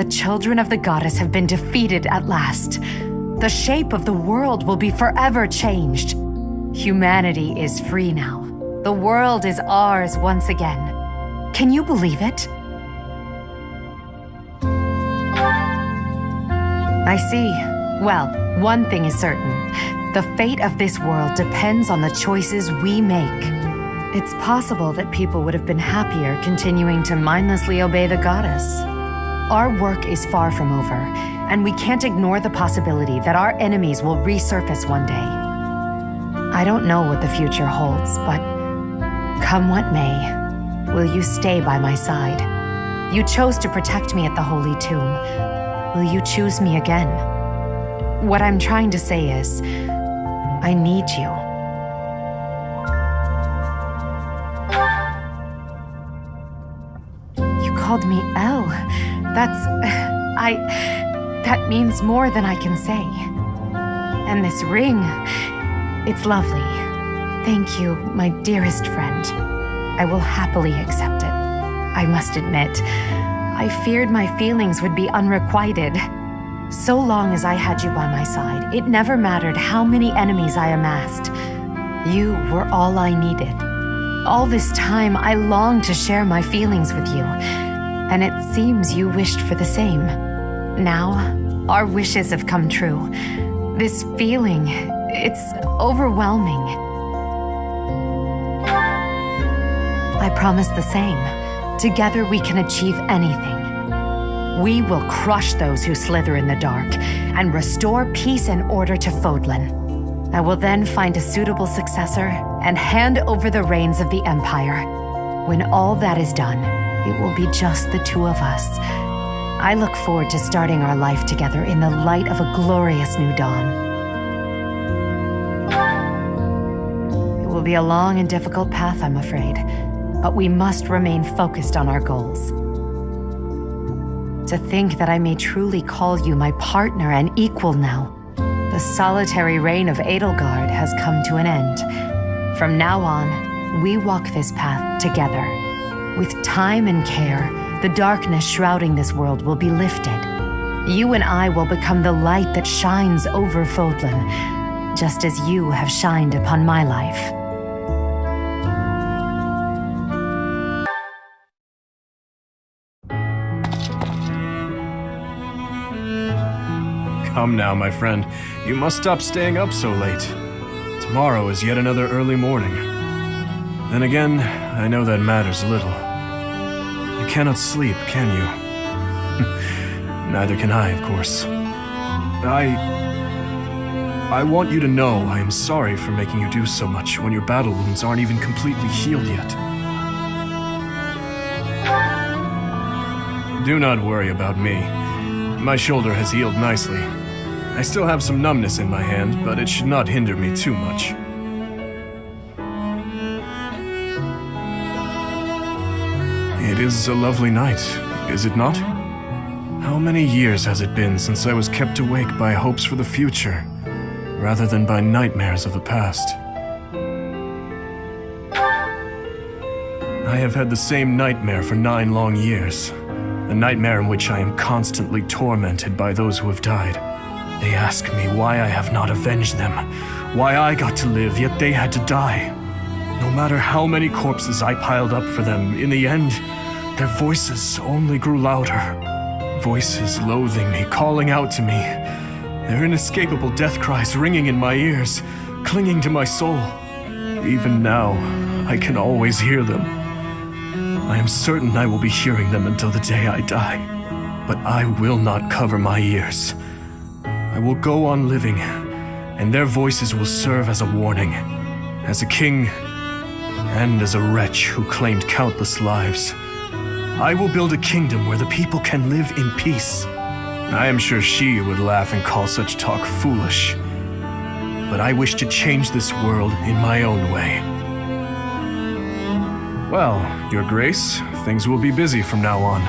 the children of the goddess have been defeated at last. The shape of the world will be forever changed. Humanity is free now. The world is ours once again. Can you believe it? I see. Well, one thing is certain. The fate of this world depends on the choices we make. It's possible that people would have been happier continuing to mindlessly obey the goddess. Our work is far from over, and we can't ignore the possibility that our enemies will resurface one day. I don't know what the future holds, but come what may, will you stay by my side? You chose to protect me at the Holy Tomb. Will you choose me again? What I'm trying to say is, I need you. You called me Elle. That means more than I can say. And this ring, it's lovely. Thank you, my dearest friend. I will happily accept it. I must admit, I feared my feelings would be unrequited. So long as I had you by my side, it never mattered how many enemies I amassed. You were all I needed. All this time, I longed to share my feelings with you, and it seems you wished for the same. Now, our wishes have come true. This feeling, it's overwhelming. I promise the same. Together we can achieve anything. We will crush those who slither in the dark and restore peace and order to Fodlan. I will then find a suitable successor and hand over the reins of the Empire. When all that is done, it will be just the two of us. I look forward to starting our life together in the light of a glorious new dawn. It will be a long and difficult path, I'm afraid, but we must remain focused on our goals. To think that I may truly call you my partner and equal now. The solitary reign of Edelgard has come to an end. From now on, we walk this path together. With time and care, the darkness shrouding this world will be lifted. You and I will become the light that shines over Fodlan, just as you have shined upon my life. Come now, my friend. You must stop staying up so late. Tomorrow is yet another early morning. Then again, I know that matters little. You cannot sleep, can you? Neither can I, of course. I want you to know I am sorry for making you do so much when your battle wounds aren't even completely healed yet. Do not worry about me. My shoulder has healed nicely. I still have some numbness in my hand, but it should not hinder me too much. It is a lovely night, is it not? How many years has it been since I was kept awake by hopes for the future, rather than by nightmares of the past? I have had the same nightmare for 9 long years. A nightmare in which I am constantly tormented by those who have died. They ask me why I have not avenged them, why I got to live, yet they had to die. No matter how many corpses I piled up for them, in the end, their voices only grew louder. Voices loathing me, calling out to me. Their inescapable death cries ringing in my ears, clinging to my soul. Even now, I can always hear them. I am certain I will be hearing them until the day I die. But I will not cover my ears. I will go on living, and their voices will serve as a warning. As a king, and as a wretch who claimed countless lives. I will build a kingdom where the people can live in peace. I am sure she would laugh and call such talk foolish. But I wish to change this world in my own way. Well, Your Grace, things will be busy from now on.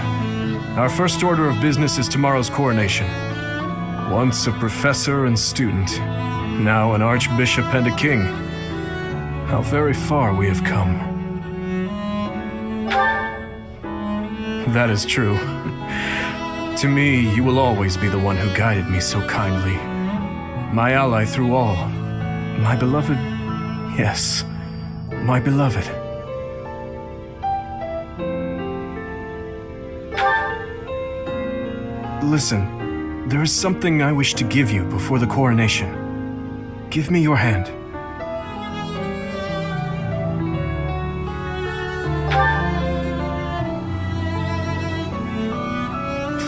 Our first order of business is tomorrow's coronation. Once a professor and student, now an archbishop and a king. How very far we have come. That is true. To me, you will always be the one who guided me so kindly. My ally through all. My beloved... Yes, my beloved. Listen, there is something I wish to give you before the coronation. Give me your hand.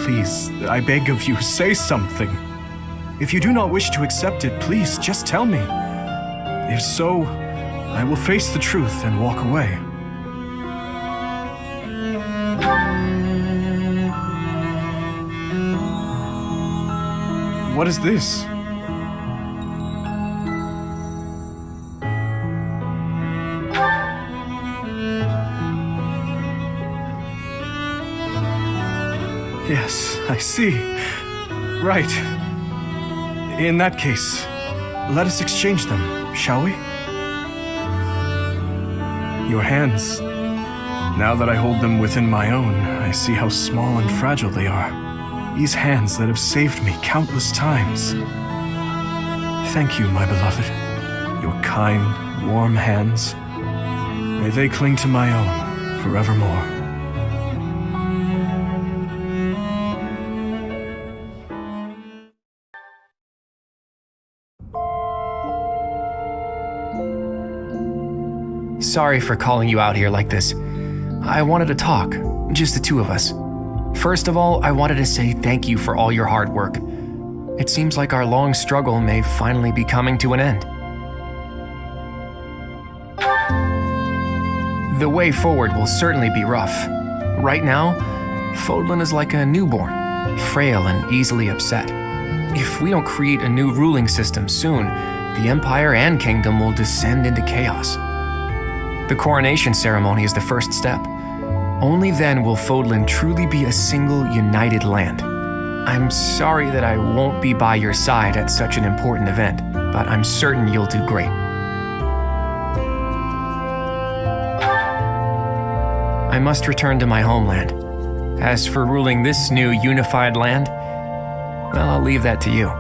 Please, I beg of you, say something. If you do not wish to accept it, please, just tell me. If so, I will face the truth and walk away. What is this? Yes, I see. Right. In that case, let us exchange them, shall we? Your hands. Now that I hold them within my own, I see how small and fragile they are. These hands that have saved me countless times. Thank you, my beloved. Your kind, warm hands. May they cling to my own forevermore. Sorry for calling you out here like this. I wanted to talk, just the two of us. First of all, I wanted to say thank you for all your hard work. It seems like our long struggle may finally be coming to an end. The way forward will certainly be rough. Right now, Fodlan is like a newborn, frail and easily upset. If we don't create a new ruling system soon, the Empire and Kingdom will descend into chaos. The coronation ceremony is the first step. Only then will Fodlan truly be a single, united land. I'm sorry that I won't be by your side at such an important event, but I'm certain you'll do great. I must return to my homeland. As for ruling this new unified land, well, I'll leave that to you.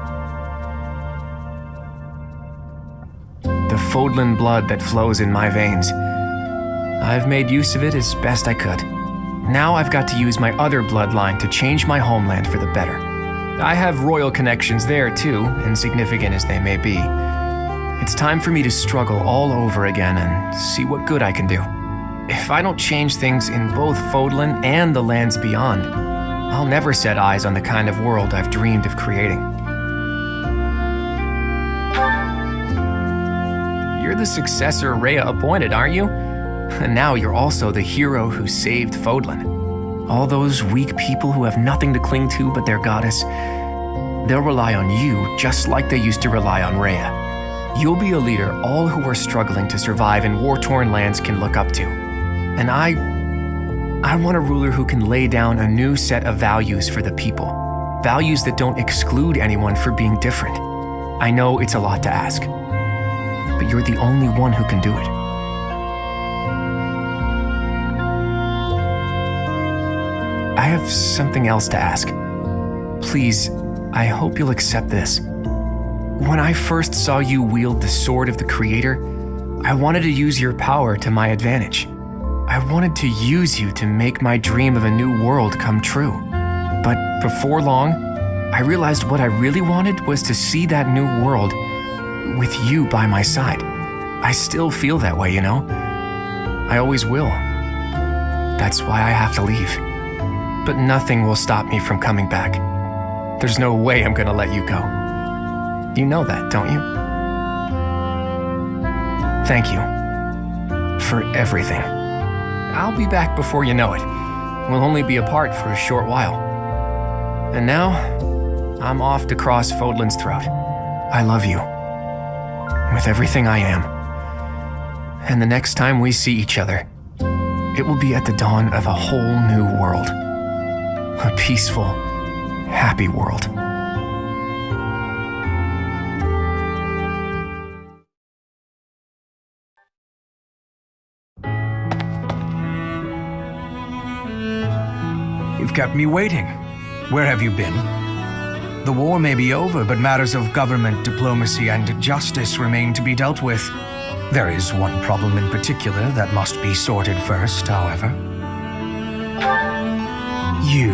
The Fodlan blood that flows in my veins. I've made use of it as best I could. Now I've got to use my other bloodline to change my homeland for the better. I have royal connections there too, insignificant as they may be. It's time for me to struggle all over again and see what good I can do. If I don't change things in both Fodlan and the lands beyond, I'll never set eyes on the kind of world I've dreamed of creating. You're the successor Rhea appointed, aren't you? And now you're also the hero who saved Fodlan. All those weak people who have nothing to cling to but their goddess, they'll rely on you just like they used to rely on Rhea. You'll be a leader all who are struggling to survive in war-torn lands can look up to. And I want a ruler who can lay down a new set of values for the people. Values that don't exclude anyone for being different. I know it's a lot to ask, but you're the only one who can do it. I have something else to ask. Please, I hope you'll accept this. When I first saw you wield the sword of the Creator, I wanted to use your power to my advantage. I wanted to use you to make my dream of a new world come true. But before long, I realized what I really wanted was to see that new world with you by my side. I still feel that way, you know? I always will. That's why I have to leave. But nothing will stop me from coming back. There's no way I'm gonna let you go. You know that, don't you? Thank you for everything. I'll be back before you know it. We'll only be apart for a short while. And now, I'm off to cross Fodlan's throat. I love you. With everything I am. And the next time we see each other, it will be at the dawn of a whole new world. A peaceful, happy world. You've kept me waiting. Where have you been? The war may be over, but matters of government, diplomacy, and justice remain to be dealt with. There is one problem in particular that must be sorted first, however. You.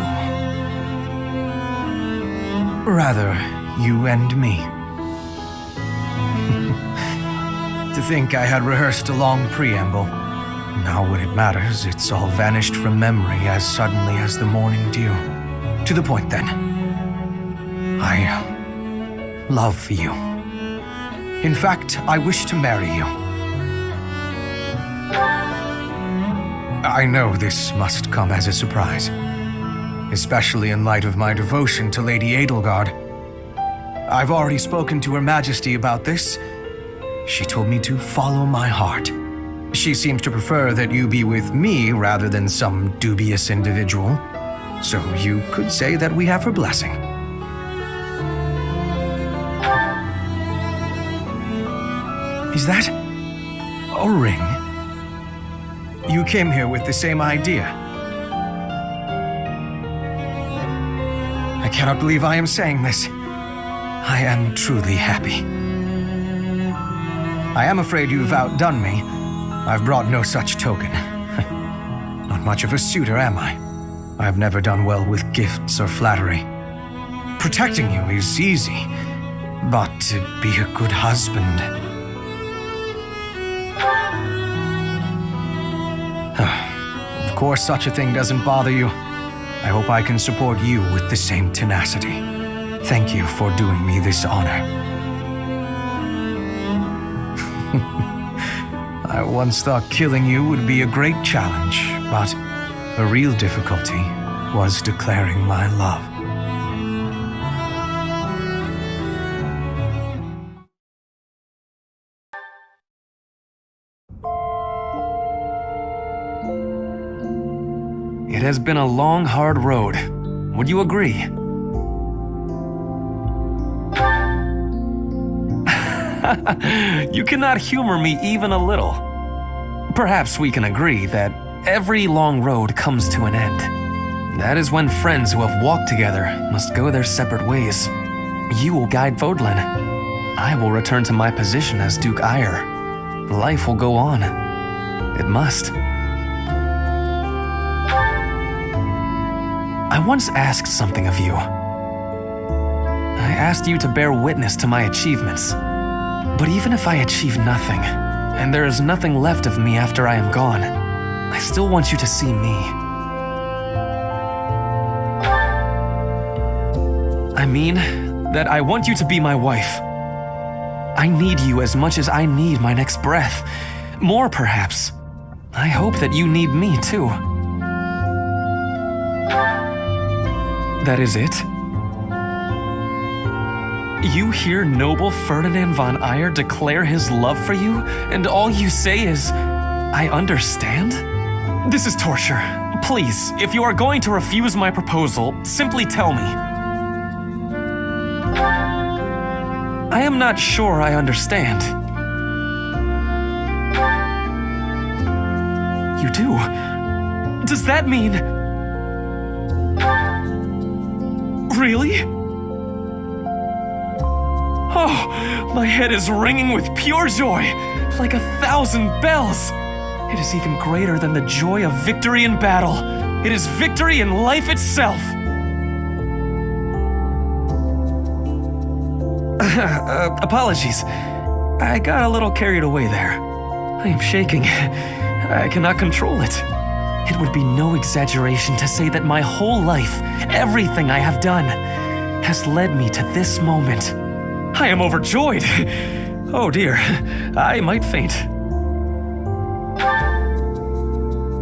Rather, you and me. To think I had rehearsed a long preamble. Now when it matters, it's all vanished from memory as suddenly as the morning dew. To the point, then. I love you. In fact, I wish to marry you. I know this must come as a surprise, especially in light of my devotion to Lady Edelgard. I've already spoken to Her Majesty about this. She told me to follow my heart. She seems to prefer that you be with me rather than some dubious individual. So you could say that we have her blessing. Is that a ring? You came here with the same idea. I cannot believe I am saying this. I am truly happy. I am afraid you've outdone me. I've brought no such token. Not much of a suitor, am I? I've never done well with gifts or flattery. Protecting you is easy, but to be a good husband... Of course, such a thing doesn't bother you. I hope I can support you with the same tenacity. Thank you for doing me this honor. I once thought killing you would be a great challenge, but a real difficulty was declaring my love. It has been a long, hard road. Would you agree? You cannot humor me even a little. Perhaps we can agree that every long road comes to an end. That is when friends who have walked together must go their separate ways. You will guide Vodlin. I will return to my position as Duke Eyre. Life will go on. It must. I once asked something of you. I asked you to bear witness to my achievements. But even if I achieve nothing, and there is nothing left of me after I am gone, I still want you to see me. I mean, that I want you to be my wife. I need you as much as I need my next breath. More, perhaps. I hope that you need me, too. That is it? You hear noble Ferdinand von Eyre declare his love for you, and all you say is, I understand? This is torture. Please, if you are going to refuse my proposal, simply tell me. I am not sure I understand. You do? Does that mean... Really? Oh, my head is ringing with pure joy, like 1,000 bells. It is even greater than the joy of victory in battle. It is victory in life itself. Apologies. I got a little carried away there. I am shaking. I cannot control it. It would be no exaggeration to say that my whole life, everything I have done, has led me to this moment. I am overjoyed. Oh dear, I might faint.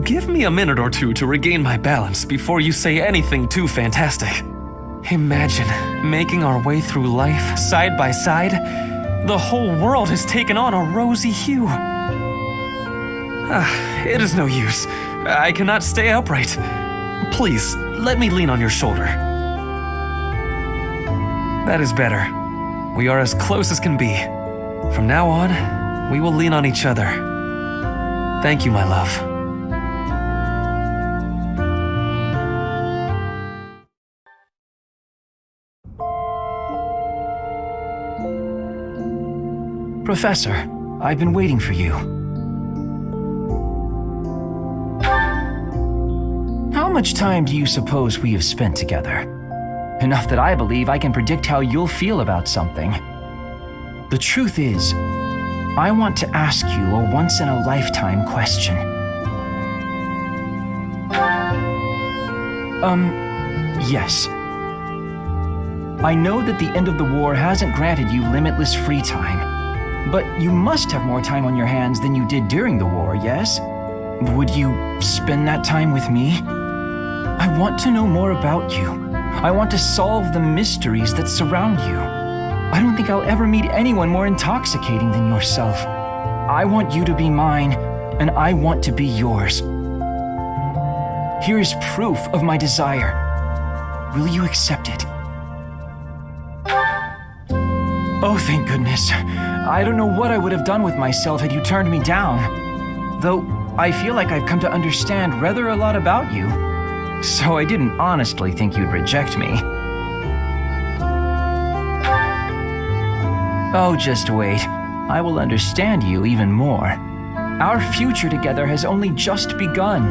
Give me a minute or two to regain my balance before you say anything too fantastic. Imagine making our way through life side by side. The whole world has taken on a rosy hue. It is no use. I cannot stay upright. Please, let me lean on your shoulder. That is better. We are as close as can be. From now on, we will lean on each other. Thank you, my love. Professor, I've been waiting for you. How much time do you suppose we have spent together? Enough that I believe I can predict how you'll feel about something. The truth is, I want to ask you a once-in-a-lifetime question. Yes. I know that the end of the war hasn't granted you limitless free time, but you must have more time on your hands than you did during the war, yes? Would you spend that time with me? I want to know more about you. I want to solve the mysteries that surround you. I don't think I'll ever meet anyone more intoxicating than yourself. I want you to be mine, and I want to be yours. Here is proof of my desire. Will you accept it? Oh, thank goodness. I don't know what I would have done with myself had you turned me down. Though I feel like I've come to understand rather a lot about you. So I didn't honestly think you'd reject me. Oh, just wait. I will understand you even more. Our future together has only just begun.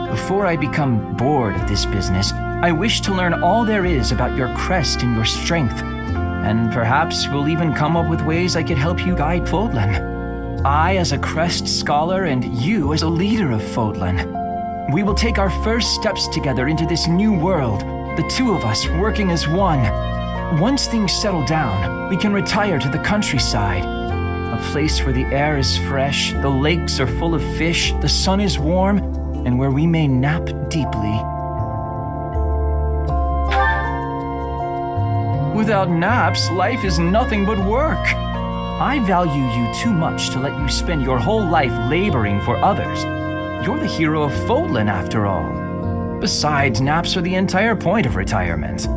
Before I become bored of this business, I wish to learn all there is about your crest and your strength. And perhaps we'll even come up with ways I could help you guide Fodlan. I as a crest scholar and you as a leader of Fodlan. We will take our first steps together into this new world, the two of us working as one. Once things settle down, we can retire to the countryside. A place where the air is fresh, the lakes are full of fish, the sun is warm, and where we may nap deeply. Without naps, life is nothing but work. I value you too much to let you spend your whole life laboring for others. You're the hero of Fodlan, after all. Besides, naps are the entire point of retirement.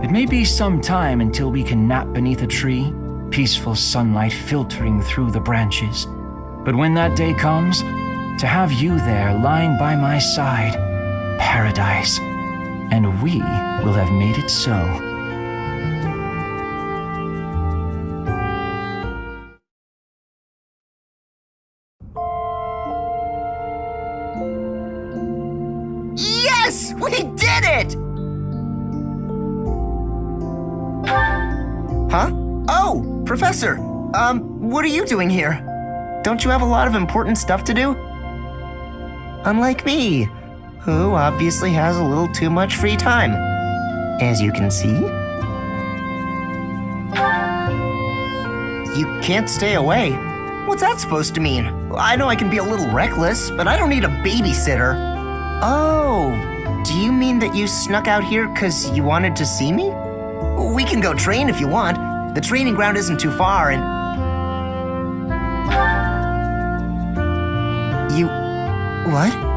It may be some time until we can nap beneath a tree, peaceful sunlight filtering through the branches. But when that day comes, to have you there lying by my side, paradise, and we will have made it so. Yes! We did it! Huh? Oh, Professor! What are you doing here? Don't you have a lot of important stuff to do? Unlike me, who obviously has a little too much free time. As you can see. You can't stay away. What's that supposed to mean? I know I can be a little reckless, but I don't need a babysitter. Oh, do you mean that you snuck out here because you wanted to see me? We can go train if you want. The training ground isn't too far and... You... what?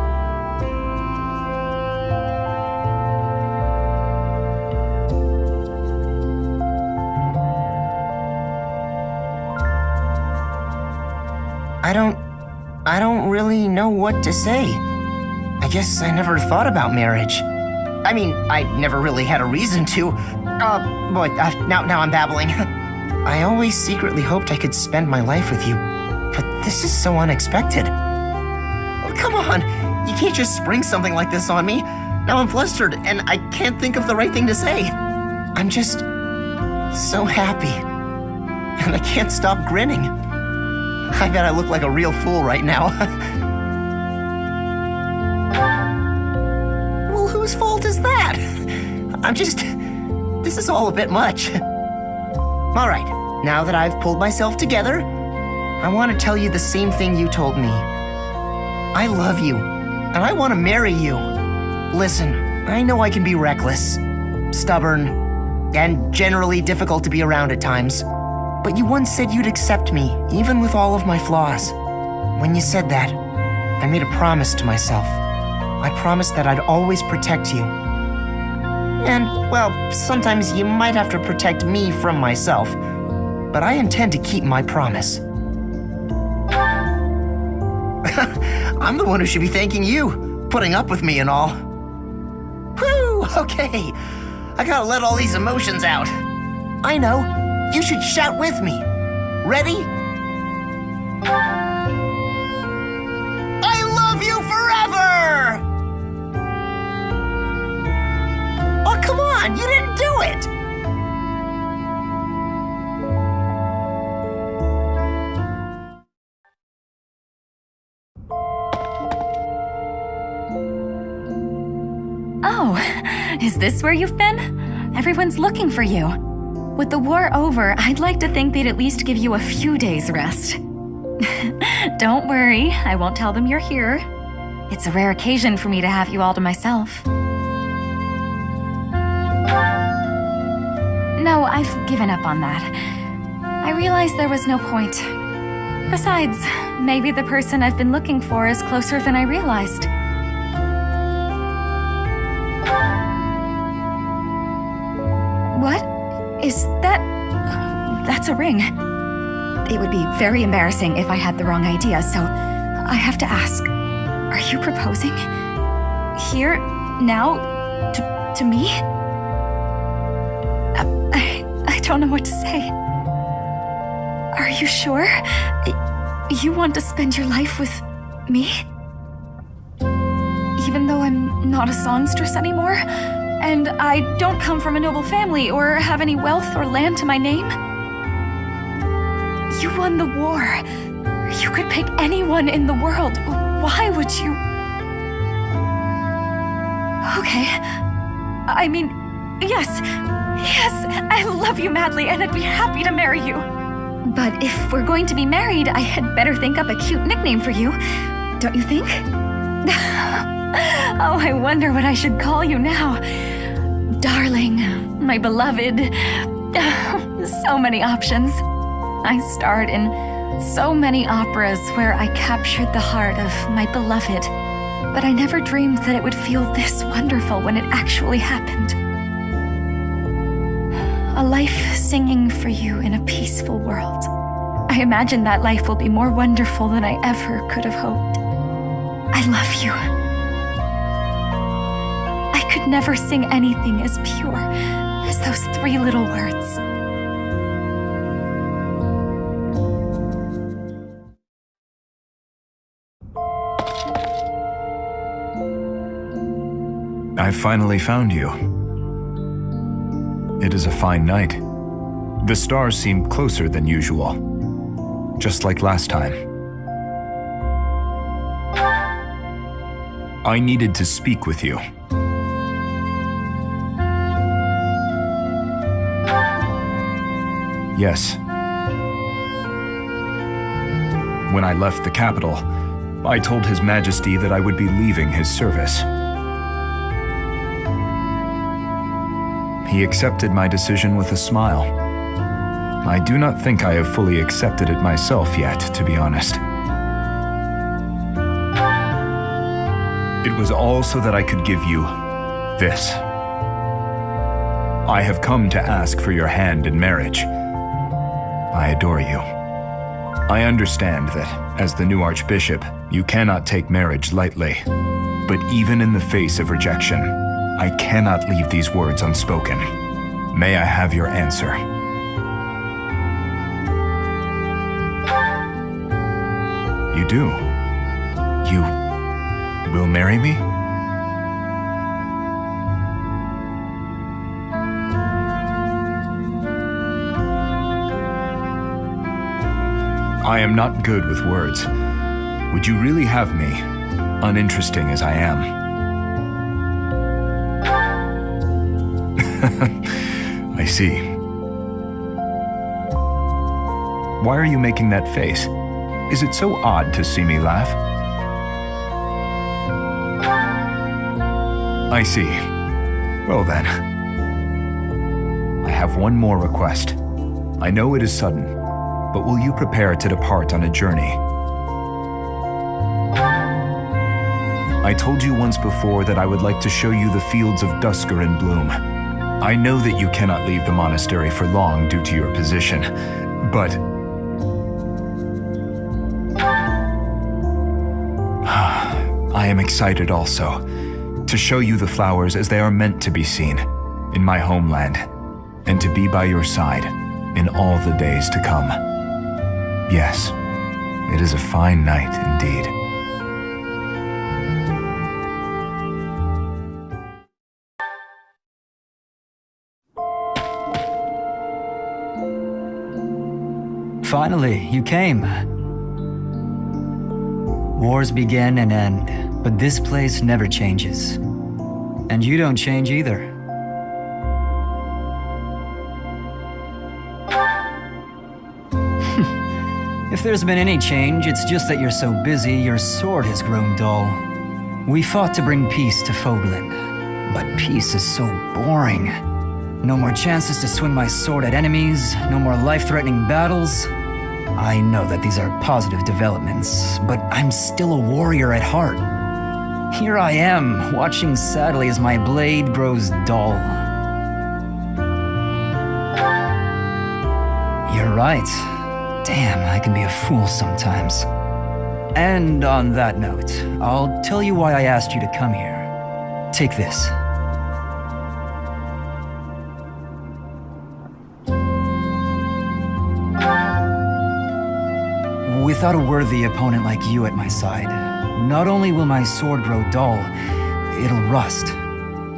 I don't really know what to say. I guess I never thought about marriage. I mean, I never really had a reason to. Now I'm babbling. I always secretly hoped I could spend my life with you, but this is so unexpected. Well, come on, you can't just spring something like this on me. Now I'm flustered, and I can't think of the right thing to say. I'm just so happy, and I can't stop grinning. I bet I look like a real fool right now. Well, whose fault is that? This is all a bit much. All right, now that I've pulled myself together, I want to tell you the same thing you told me. I love you, and I want to marry you. Listen, I know I can be reckless, stubborn, and generally difficult to be around at times. But you once said you'd accept me, even with all of my flaws. When you said that, I made a promise to myself. I promised that I'd always protect you. And, well, sometimes you might have to protect me from myself, but I intend to keep my promise. I'm the one who should be thanking you, putting up with me and all. Whew, okay. I gotta let all these emotions out. I know. You should shout with me. Ready? I love you forever! Oh, come on, you didn't do it! Oh, is this where you've been? Everyone's looking for you. With the war over, I'd like to think they'd at least give you a few days' rest. Don't worry, I won't tell them you're here. It's a rare occasion for me to have you all to myself. No, I've given up on that. I realized there was no point. Besides, maybe the person I've been looking for is closer than I realized. What? Is that... That's a ring. It would be very embarrassing if I had the wrong idea, so I have to ask. Are you proposing? Here? Now? To me? I don't know what to say. Are you sure? You want to spend your life with me? Even though I'm not a songstress anymore? And I don't come from a noble family or have any wealth or land to my name? You won the war. You could pick anyone in the world. Why would you? Okay. I mean, yes, I love you madly and I'd be happy to marry you. But if we're going to be married, I had better think up a cute nickname for you. Don't you think? Oh, I wonder what I should call you now. Darling, my beloved. So many options. I starred in so many operas where I captured the heart of my beloved, but I never dreamed that it would feel this wonderful when it actually happened. A life singing for you in a peaceful world. I imagine that life will be more wonderful than I ever could have hoped. I love you. I could never sing anything as pure as those 3 little words. I finally found you. It is a fine night. The stars seem closer than usual, just like last time. I needed to speak with you. Yes. When I left the capital, I told His Majesty that I would be leaving his service. He accepted my decision with a smile. I do not think I have fully accepted it myself yet, to be honest. It was all so that I could give you this. I have come to ask for your hand in marriage. I adore you. I understand that, as the new Archbishop, you cannot take marriage lightly. But even in the face of rejection, I cannot leave these words unspoken. May I have your answer? You do? You will marry me? I am not good with words. Would you really have me, uninteresting as I am? I see. Why are you making that face? Is it so odd to see me laugh? I see. Well then. I have one more request. I know it is sudden, but will you prepare to depart on a journey? I told you once before that I would like to show you the fields of Dusker in bloom. I know that you cannot leave the monastery for long due to your position, but... I am excited also to show you the flowers as they are meant to be seen in my homeland, and to be by your side in all the days to come. Yes, it is a fine night indeed. Finally, you came. Wars begin and end, but this place never changes. And you don't change either. If there's been any change, it's just that you're so busy, your sword has grown dull. We fought to bring peace to Foglin, but peace is so boring. No more chances to swing my sword at enemies, no more life-threatening battles. I know that these are positive developments, but I'm still a warrior at heart. Here I am, watching sadly as my blade grows dull. You're right. Damn, I can be a fool sometimes. And on that note, I'll tell you why I asked you to come here. Take this. Without a worthy opponent like you at my side, not only will my sword grow dull, it'll rust.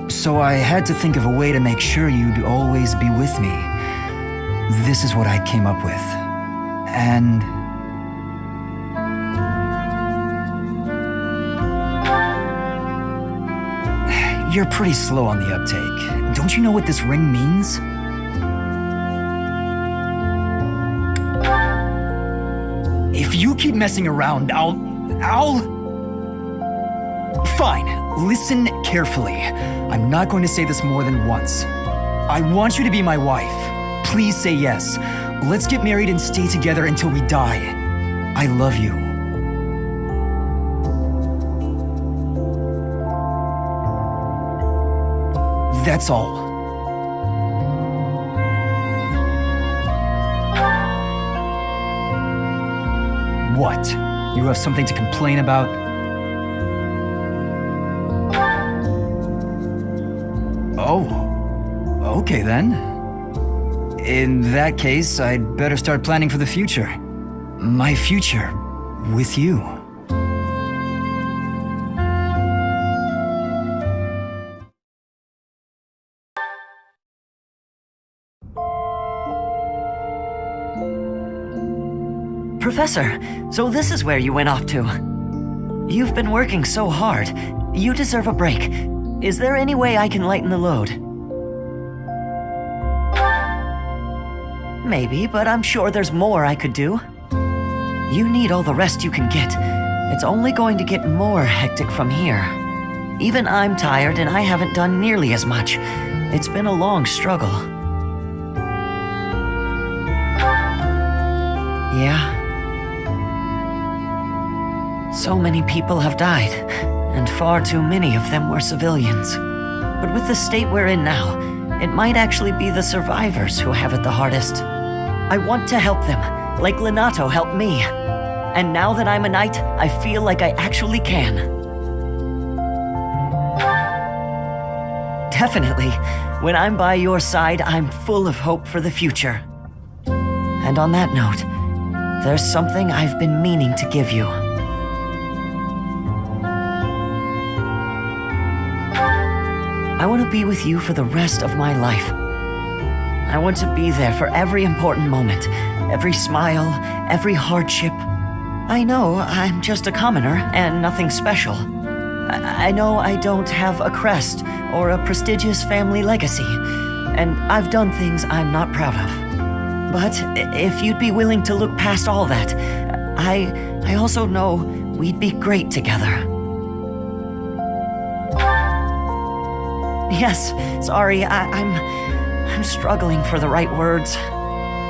So I had to think of a way to make sure you'd always be with me. This is what I came up with. And... you're pretty slow on the uptake. Don't you know what this ring means? If you keep messing around, I'll... Fine, listen carefully. I'm not going to say this more than once. I want you to be my wife. Please say yes. Let's get married and stay together until we die. I love you. That's all. What? You have something to complain about? Oh, okay then. In that case, I'd better start planning for the future. My future with you. Professor, so this is where you went off to. You've been working so hard. You deserve a break. Is there any way I can lighten the load? Maybe, but I'm sure there's more I could do. You need all the rest you can get. It's only going to get more hectic from here. Even I'm tired and I haven't done nearly as much. It's been a long struggle. Yeah. So many people have died, and far too many of them were civilians. But with the state we're in now, it might actually be the survivors who have it the hardest. I want to help them, like Lenato helped me. And now that I'm a knight, I feel like I actually can. Definitely. When I'm by your side, I'm full of hope for the future. And on that note, there's something I've been meaning to give you. I want to be with you for the rest of my life. I want to be there for every important moment, every smile, every hardship. I know I'm just a commoner and nothing special. I know I don't have a crest or a prestigious family legacy, and I've done things I'm not proud of. But if you'd be willing to look past all that, I also know we'd be great together. Yes, sorry, I'm struggling for the right words.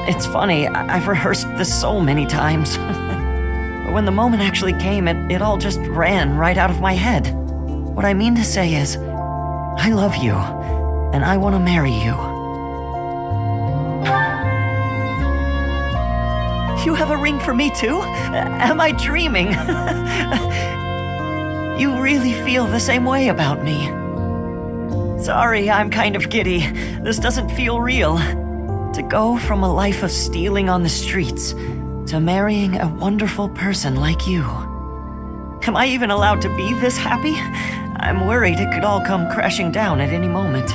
It's funny, I've rehearsed this so many times. But when the moment actually came, it all just ran right out of my head. What I mean to say is, I love you, and I want to marry you. You have a ring for me too? Am I dreaming? You really feel the same way about me. Sorry, I'm kind of giddy. This doesn't feel real. To go from a life of stealing on the streets to marrying a wonderful person like you. Am I even allowed to be this happy? I'm worried it could all come crashing down at any moment.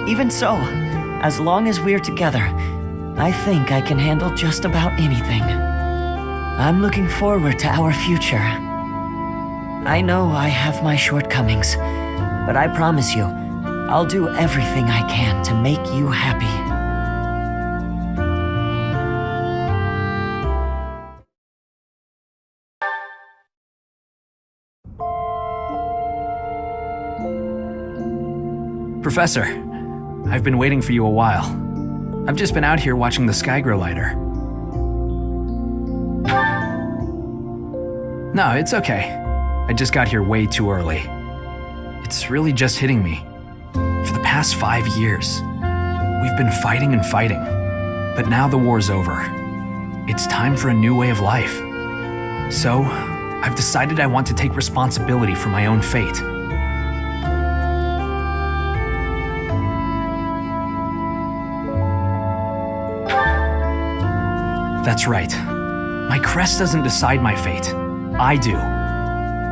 Even so, as long as we're together, I think I can handle just about anything. I'm looking forward to our future. I know I have my shortcomings, but I promise you, I'll do everything I can to make you happy. Professor, I've been waiting for you a while. I've just been out here watching the sky grow lighter. No, it's okay. I just got here way too early. It's really just hitting me. For the past 5 years, we've been fighting and fighting. But now the war's over. It's time for a new way of life. So, I've decided I want to take responsibility for my own fate. That's right. My crest doesn't decide my fate. I do.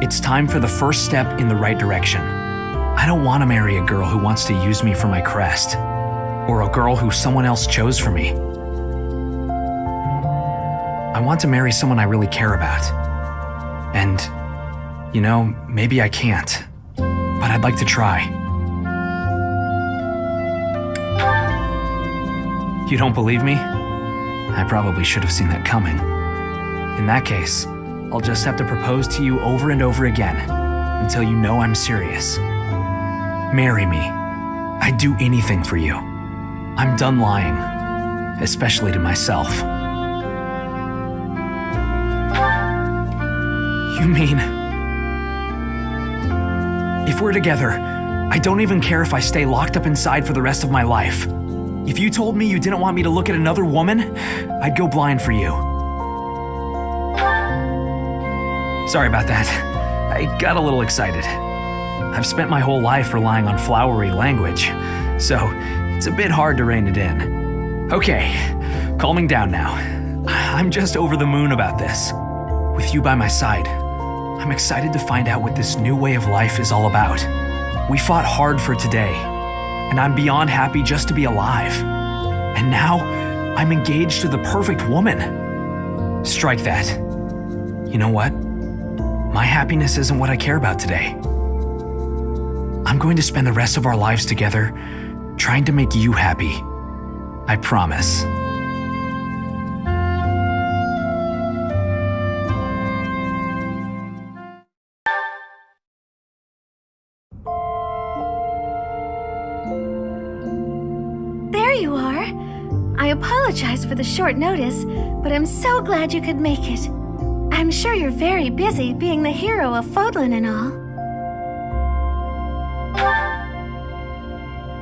It's time for the first step in the right direction. I don't want to marry a girl who wants to use me for my crest, or a girl who someone else chose for me. I want to marry someone I really care about. And, you know, maybe I can't, but I'd like to try. You don't believe me? I probably should have seen that coming. In that case, I'll just have to propose to you over and over again until you know I'm serious. Marry me. I'd do anything for you. I'm done lying, especially to myself. You mean... If we're together, I don't even care if I stay locked up inside for the rest of my life. If you told me you didn't want me to look at another woman, I'd go blind for you. Sorry about that. I got a little excited. I've spent my whole life relying on flowery language, so it's a bit hard to rein it in. Okay, calming down now. I'm just over the moon about this. With you by my side, I'm excited to find out what this new way of life is all about. We fought hard for today, and I'm beyond happy just to be alive. And now, I'm engaged to the perfect woman. Strike that. You know what? My happiness isn't what I care about today. I'm going to spend the rest of our lives together trying to make you happy. I promise. There you are. I apologize for the short notice, but I'm so glad you could make it. I'm sure you're very busy being the hero of Fodlan and all.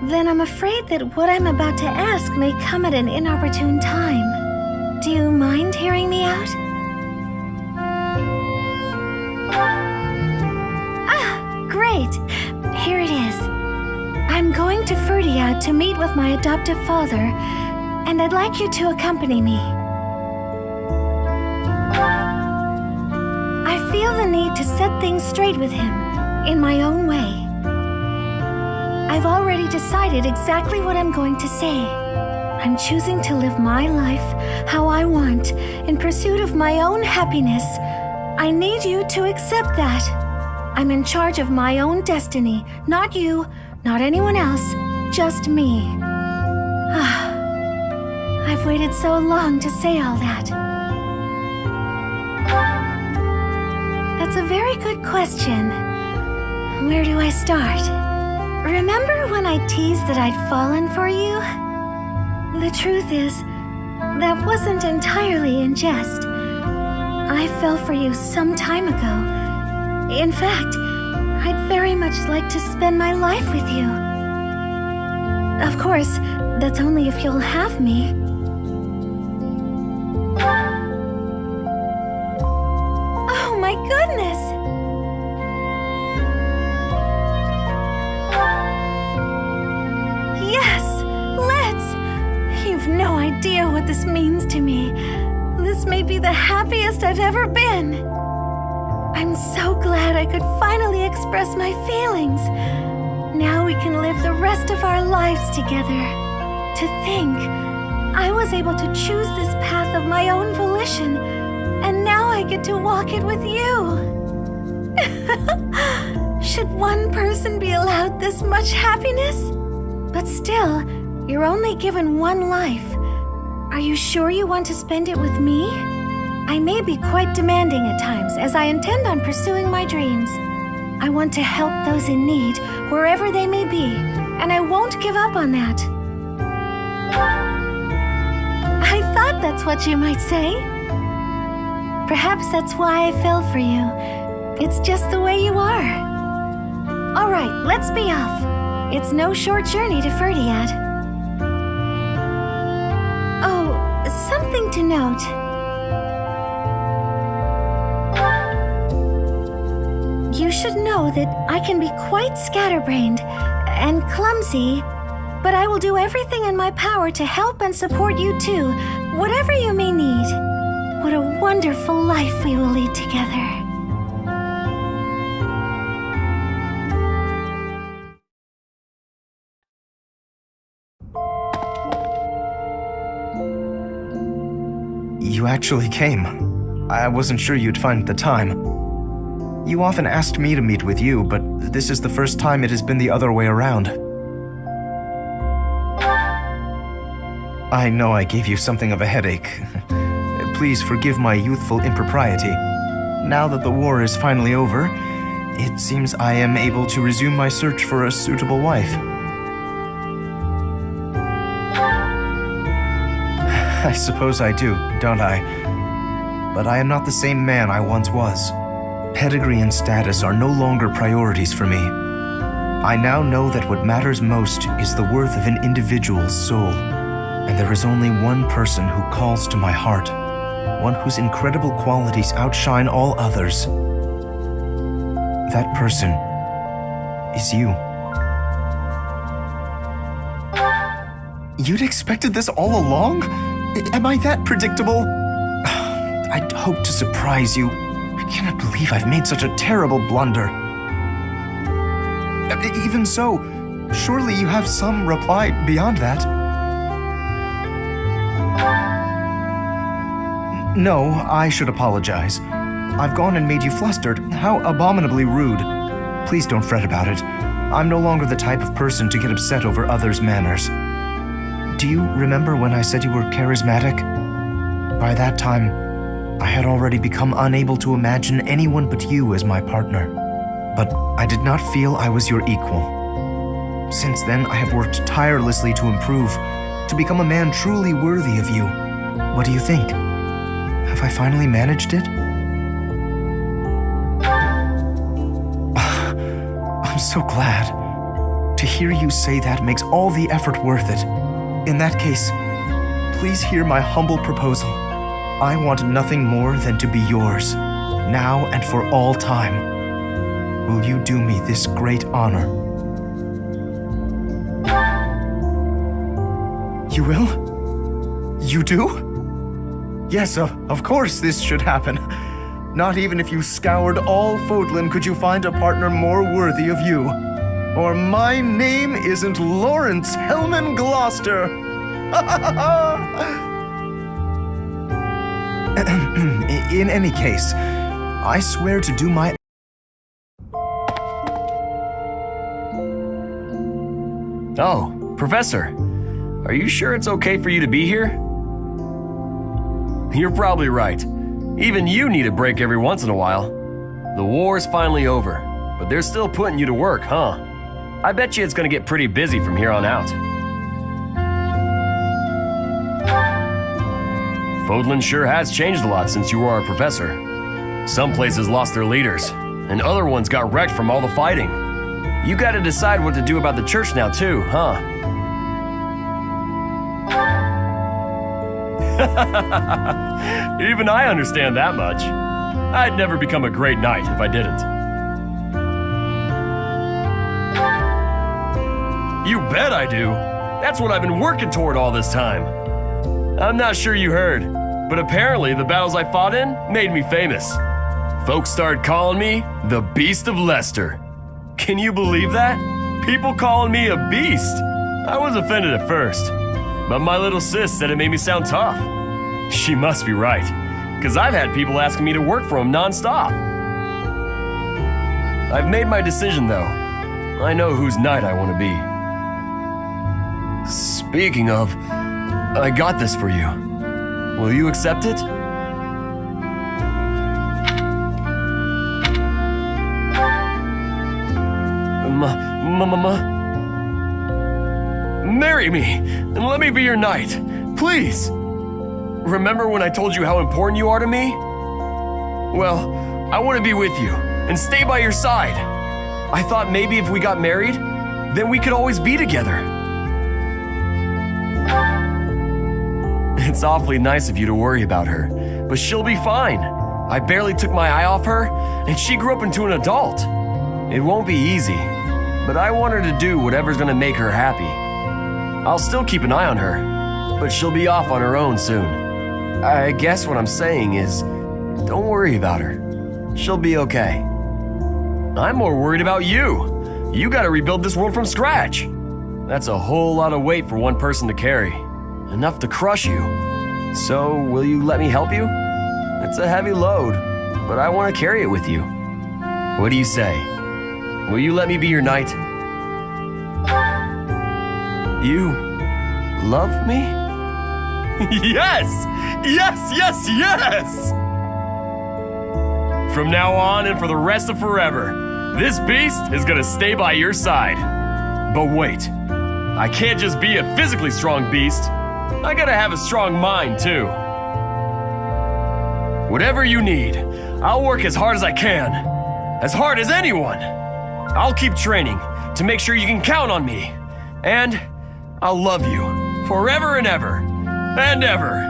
Then I'm afraid that what I'm about to ask may come at an inopportune time. Do you mind hearing me out? Ah, great. Here it is. I'm going to Ferdia to meet with my adoptive father, and I'd like you to accompany me. I feel the need to set things straight with him, in my own way. I've already decided exactly what I'm going to say. I'm choosing to live my life how I want, in pursuit of my own happiness. I need you to accept that. I'm in charge of my own destiny, not you, not anyone else, just me. I've waited so long to say all that. That's a very good question. Where do I start? Remember when I teased that I'd fallen for you? The truth is, that wasn't entirely in jest. I fell for you some time ago. In fact, I'd very much like to spend my life with you. Of course, that's only if you'll have me. Oh my goodness! Yes, let's! You've no idea what this means to me. This may be the happiest I've ever been. I'm so glad I could finally express my feelings. Now we can live the rest of our lives together. To think, I was able to choose this path of my own volition, and now I get to walk it with you. Should one person be allowed this much happiness? But still, you're only given one life. Are you sure you want to spend it with me? I may be quite demanding at times, as I intend on pursuing my dreams. I want to help those in need, wherever they may be, and I won't give up on that. I thought that's what you might say. Perhaps that's why I fell for you. It's just the way you are. All right, let's be off. It's no short journey to Ferdiad. Oh, something to note. You should know that I can be quite scatterbrained and clumsy, but I will do everything in my power to help and support you too, whatever you may need. What a wonderful life we will lead together. You actually came. I wasn't sure you'd find the time. You often asked me to meet with you, but this is the first time it has been the other way around. I know I gave you something of a headache. Please forgive my youthful impropriety. Now that the war is finally over, it seems I am able to resume my search for a suitable wife. I suppose I do, don't I? But I am not the same man I once was. Pedigree and status are no longer priorities for me. I now know that what matters most is the worth of an individual's soul. And there is only one person who calls to my heart, one whose incredible qualities outshine all others. That person is you. You'd expected this all along? Am I that predictable? I'd hoped to surprise you. I cannot believe I've made such a terrible blunder. Even so, surely you have some reply beyond that. No, I should apologize. I've gone and made you flustered. How abominably rude. Please don't fret about it. I'm no longer the type of person to get upset over others' manners. Do you remember when I said you were charismatic? By that time, I had already become unable to imagine anyone but you as my partner. But I did not feel I was your equal. Since then, I have worked tirelessly to improve, to become a man truly worthy of you. What do you think? Have I finally managed it? I'm so glad. To hear you say that makes all the effort worth it. In that case, please hear my humble proposal. I want nothing more than to be yours, now and for all time. Will you do me this great honor? You will? You do? Yes, of course this should happen. Not even if you scoured all Fodlan could you find a partner more worthy of you. Or my name isn't Lawrence Hellman Gloucester. In any case, I swear to do my... Oh, Professor, are you sure it's okay for you to be here? You're probably right. Even you need a break every once in a while. The war's finally over, but they're still putting you to work, huh? I bet you it's gonna get pretty busy from here on out. Fodlan sure has changed a lot since you were our professor. Some places lost their leaders, and other ones got wrecked from all the fighting. You gotta decide what to do about the church now too, huh? Even I understand that much. I'd never become a great knight if I didn't. You bet I do. That's what I've been working toward all this time. I'm not sure you heard, but apparently the battles I fought in made me famous. Folks started calling me the Beast of Leicester. Can you believe that? People calling me a beast. I was offended at first, but my little sis said it made me sound tough. She must be right, because I've had people asking me to work for them nonstop. I've made my decision, though. I know whose knight I want to be. Speaking of, I got this for you. Will you accept it? Marry me, and let me be your knight, please. Remember when I told you how important you are to me? Well, I want to be with you and stay by your side. I thought maybe if we got married, then we could always be together. It's awfully nice of you to worry about her, but she'll be fine. I barely took my eye off her, and she grew up into an adult. It won't be easy, but I want her to do whatever's gonna make her happy. I'll still keep an eye on her, but she'll be off on her own soon. I guess what I'm saying is, don't worry about her. She'll be okay. I'm more worried about you. You gotta rebuild this world from scratch. That's a whole lot of weight for one person to carry. Enough to crush you. So, will you let me help you? It's a heavy load, but I want to carry it with you. What do you say? Will you let me be your knight? You love me? Yes! Yes, yes, yes! From now on and for the rest of forever, this beast is gonna stay by your side. But wait, I can't just be a physically strong beast. I gotta have a strong mind, too. Whatever you need, I'll work as hard as I can. As hard as anyone. I'll keep training to make sure you can count on me. And I'll love you forever and ever and ever.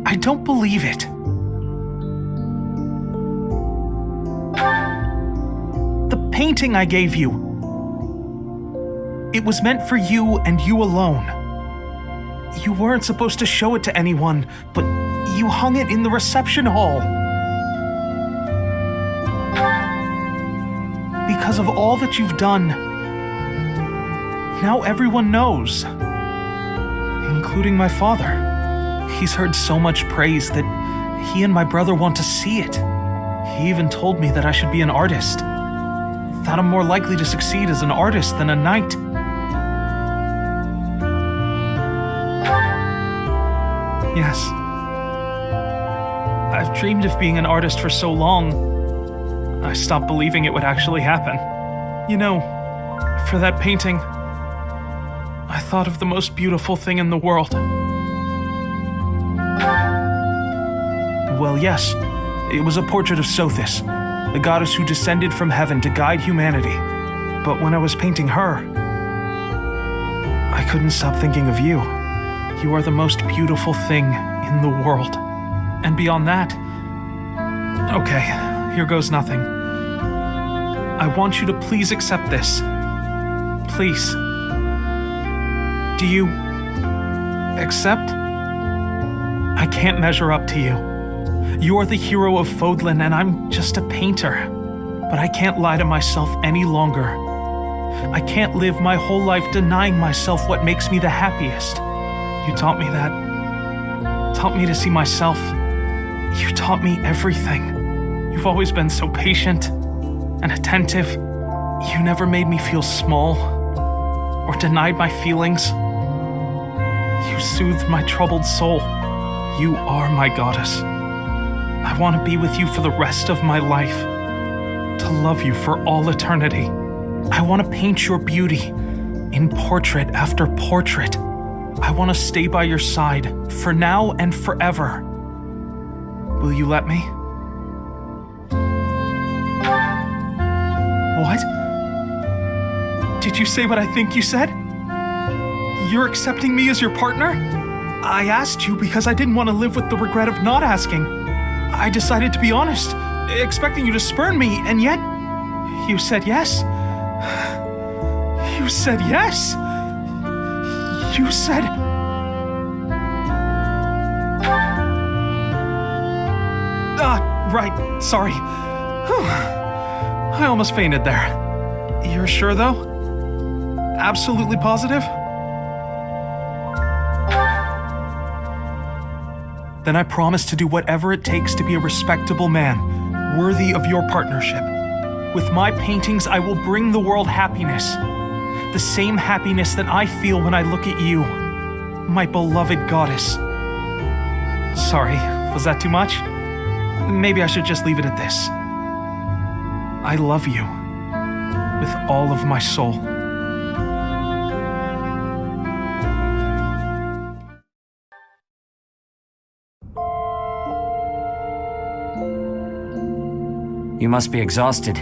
I don't believe it. The painting I gave you. It was meant for you and you alone. You weren't supposed to show it to anyone, but you hung it in the reception hall. Because of all that you've done, now everyone knows, including my father. He's heard so much praise that he and my brother want to see it. He even told me that I should be an artist, that I'm more likely to succeed as an artist than a knight. Yes. I've dreamed of being an artist for so long, I stopped believing it would actually happen. You know, for that painting, I thought of the most beautiful thing in the world. Well, yes, it was a portrait of Sothis, the goddess who descended from heaven to guide humanity. But when I was painting her, I couldn't stop thinking of you. You are the most beautiful thing in the world. And beyond that, okay, here goes nothing. I want you to please accept this. Please. Do you accept? I can't measure up to you. You are the hero of Fodlan and I'm just a painter. But I can't lie to myself any longer. I can't live my whole life denying myself what makes me the happiest. You taught me that. Taught me to see myself. You taught me everything. You've always been so patient and attentive. You never made me feel small or denied my feelings. You soothed my troubled soul. You are my goddess. I want to be with you for the rest of my life. To love you for all eternity. I want to paint your beauty in portrait after portrait. I want to stay by your side for now and forever. Will you let me? What? Did you say what I think you said? You're accepting me as your partner? I asked you because I didn't want to live with the regret of not asking. I decided to be honest, expecting you to spurn me, and yet you said yes. You said yes. You said... Right, sorry. Whew. I almost fainted there. You're sure, though? Absolutely positive? Then I promise to do whatever it takes to be a respectable man, worthy of your partnership. With my paintings, I will bring the world happiness. The same happiness that I feel when I look at you, my beloved goddess. Sorry, was that too much? Maybe I should just leave it at this. I love you with all of my soul. You must be exhausted.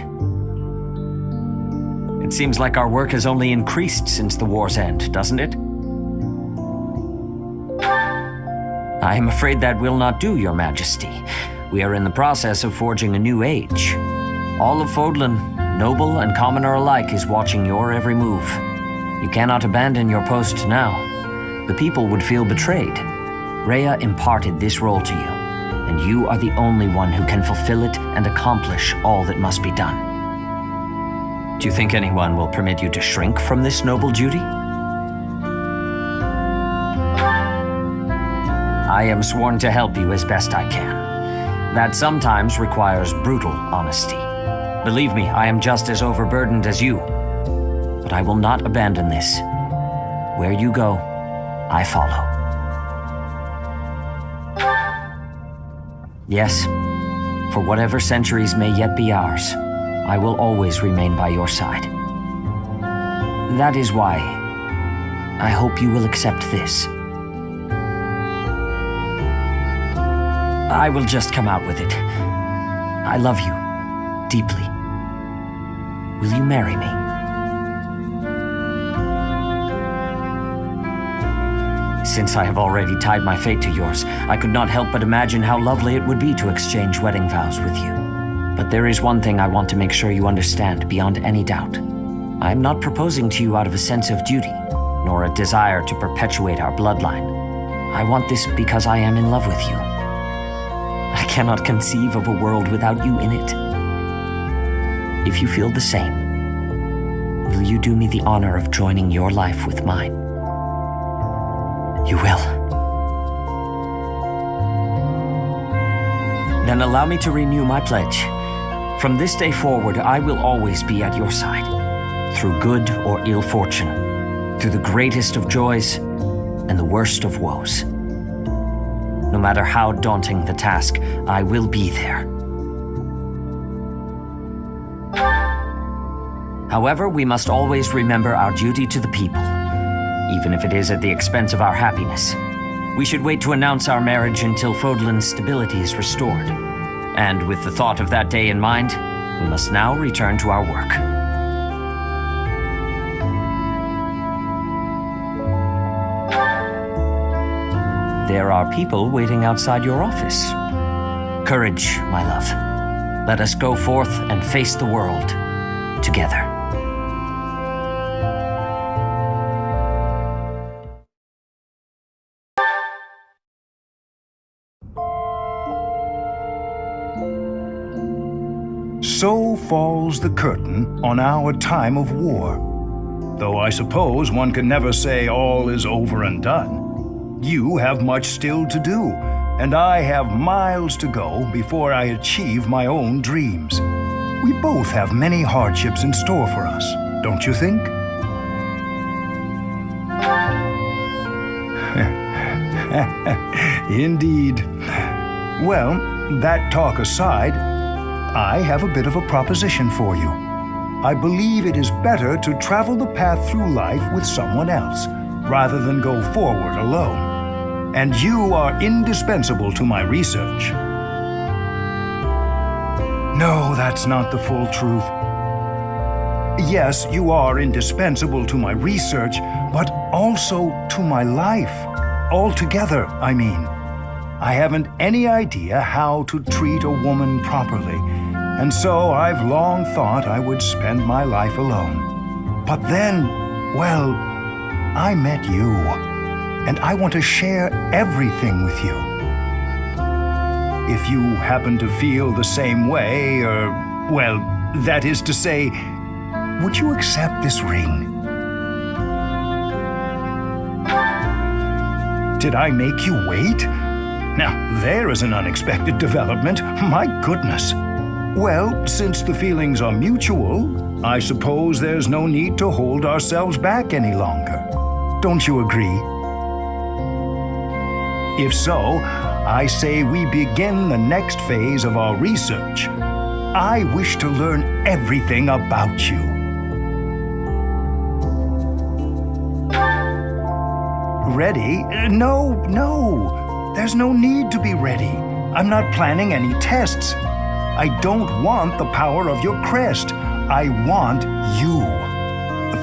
It seems like our work has only increased since the war's end, doesn't it? I am afraid that will not do, Your Majesty. We are in the process of forging a new age. All of Fodlan, noble and commoner alike, is watching your every move. You cannot abandon your post now. The people would feel betrayed. Rhea imparted this role to you, and you are the only one who can fulfill it and accomplish all that must be done. Do you think anyone will permit you to shrink from this noble duty? I am sworn to help you as best I can. That sometimes requires brutal honesty. Believe me, I am just as overburdened as you. But I will not abandon this. Where you go, I follow. Yes, for whatever centuries may yet be ours, I will always remain by your side. That is why I hope you will accept this. I will just come out with it. I love you deeply. Will you marry me? Since I have already tied my fate to yours, I could not help but imagine how lovely it would be to exchange wedding vows with you. But there is one thing I want to make sure you understand beyond any doubt. I am not proposing to you out of a sense of duty, nor a desire to perpetuate our bloodline. I want this because I am in love with you. I cannot conceive of a world without you in it. If you feel the same, will you do me the honor of joining your life with mine? You will. Then allow me to renew my pledge. From this day forward, I will always be at your side, through good or ill fortune, through the greatest of joys and the worst of woes. No matter how daunting the task, I will be there. However, we must always remember our duty to the people, even if it is at the expense of our happiness. We should wait to announce our marriage until Fodlan's stability is restored. And with the thought of that day in mind, we must now return to our work. There are people waiting outside your office. Courage, my love. Let us go forth and face the world together. So falls the curtain on our time of war. Though I suppose one can never say all is over and done. You have much still to do, and I have miles to go before I achieve my own dreams. We both have many hardships in store for us, don't you think? Indeed. Well, that talk aside, I have a bit of a proposition for you. I believe it is better to travel the path through life with someone else, rather than go forward alone. And you are indispensable to my research. No, that's not the full truth. Yes, you are indispensable to my research, but also to my life. Altogether, I mean. I haven't any idea how to treat a woman properly, and so I've long thought I would spend my life alone. But then, well, I met you, and I want to share everything with you. If you happen to feel the same way, or, well, that is to say, would you accept this ring? Did I make you wait? Now, there is an unexpected development. My goodness. Well, since the feelings are mutual, I suppose there's no need to hold ourselves back any longer. Don't you agree? If so, I say we begin the next phase of our research. I wish to learn everything about you. Ready? No. There's no need to be ready. I'm not planning any tests. I don't want the power of your crest. I want you.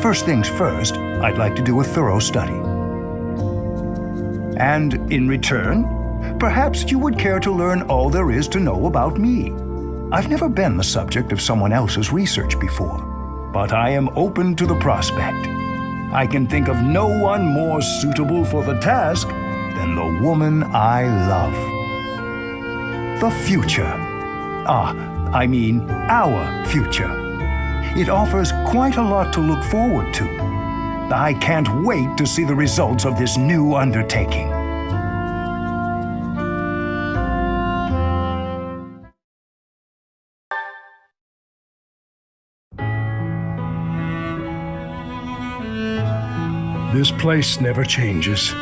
First things first, I'd like to do a thorough study. And in return, perhaps you would care to learn all there is to know about me. I've never been the subject of someone else's research before, but I am open to the prospect. I can think of no one more suitable for the task than the woman I love. The future. I mean our future. It offers quite a lot to look forward to. I can't wait to see the results of this new undertaking. This place never changes.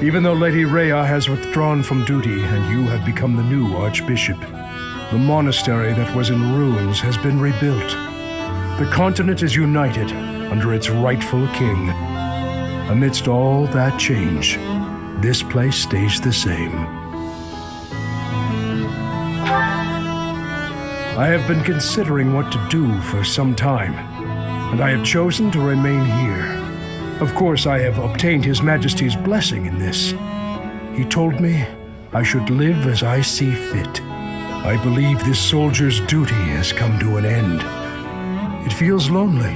Even though Lady Rhea has withdrawn from duty and you have become the new Archbishop, the monastery that was in ruins has been rebuilt. The continent is united under its rightful king. Amidst all that change, this place stays the same. I have been considering what to do for some time, and I have chosen to remain here. Of course, I have obtained His Majesty's blessing in this. He told me I should live as I see fit. I believe this soldier's duty has come to an end. It feels lonely,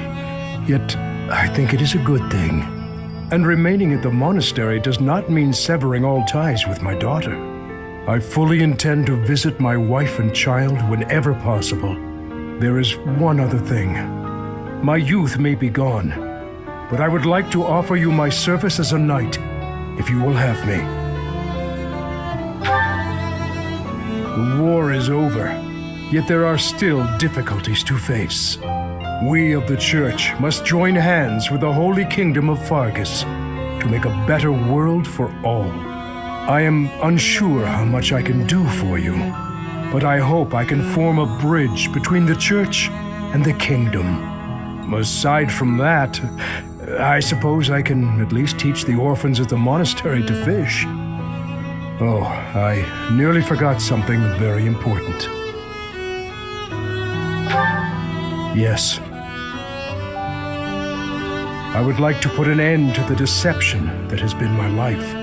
yet I think it is a good thing. And remaining at the monastery does not mean severing all ties with my daughter. I fully intend to visit my wife and child whenever possible. There is one other thing. My youth may be gone, but I would like to offer you my service as a knight, if you will have me. The war is over, yet there are still difficulties to face. We of the Church must join hands with the Holy Kingdom of Fargus to make a better world for all. I am unsure how much I can do for you, but I hope I can form a bridge between the Church and the Kingdom. Aside from that, I suppose I can at least teach the orphans at the monastery to fish. Oh, I nearly forgot something very important. Yes. I would like to put an end to the deception that has been my life.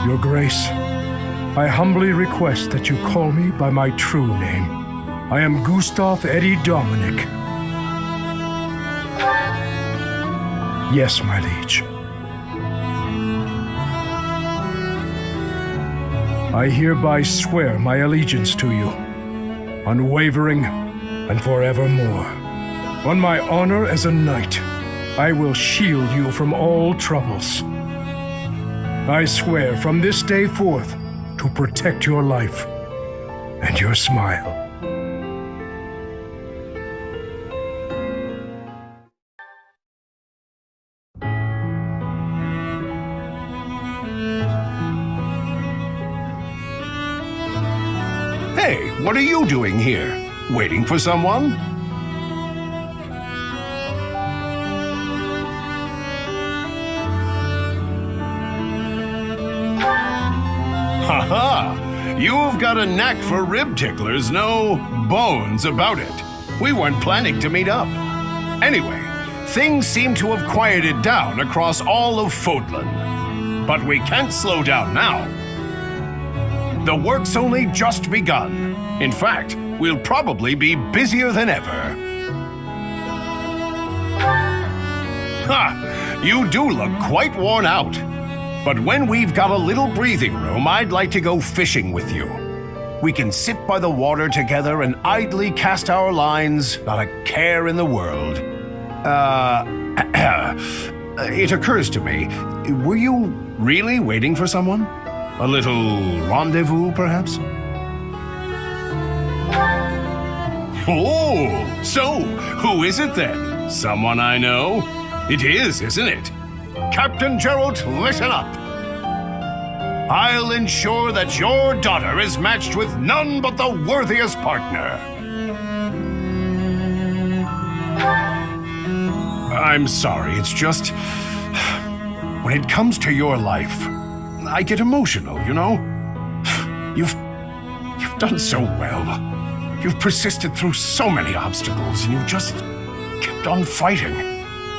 Your Grace, I humbly request that you call me by my true name. I am Gustav Eddie Dominic. Yes, my liege. I hereby swear my allegiance to you, unwavering and forevermore. On my honor as a knight, I will shield you from all troubles. I swear from this day forth to protect your life and your smile. Hey, what are you doing here? Waiting for someone? Haha! You've got a knack for rib ticklers, no bones about it. We weren't planning to meet up. Anyway, things seem to have quieted down across all of Fodlan. But we can't slow down now. The work's only just begun. In fact, we'll probably be busier than ever. Ha! You do look quite worn out. But when we've got a little breathing room, I'd like to go fishing with you. We can sit by the water together and idly cast our lines, not a care in the world. It occurs to me, were you really waiting for someone? A little rendezvous, perhaps? Oh, so who is it then? Someone I know? It is, isn't it? Captain Gerald, listen up. I'll ensure that your daughter is matched with none but the worthiest partner. I'm sorry, it's just... when it comes to your life, I get emotional, you know? You've done so well. You've persisted through so many obstacles, and you just kept on fighting.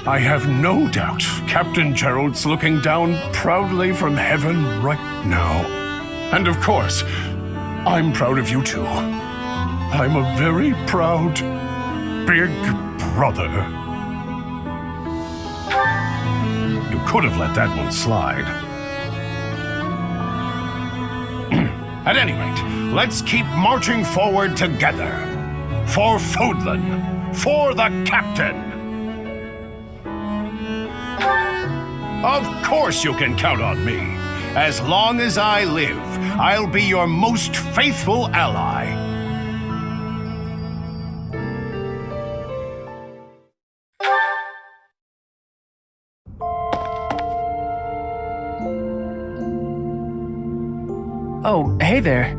I have no doubt Captain Gerald's looking down proudly from heaven right now. And of course, I'm proud of you too. I'm a very proud big brother. You could have let that one slide. At any rate, let's keep marching forward together. For Fodlan, for the captain. Of course you can count on me. As long as I live, I'll be your most faithful ally. Oh, hey there.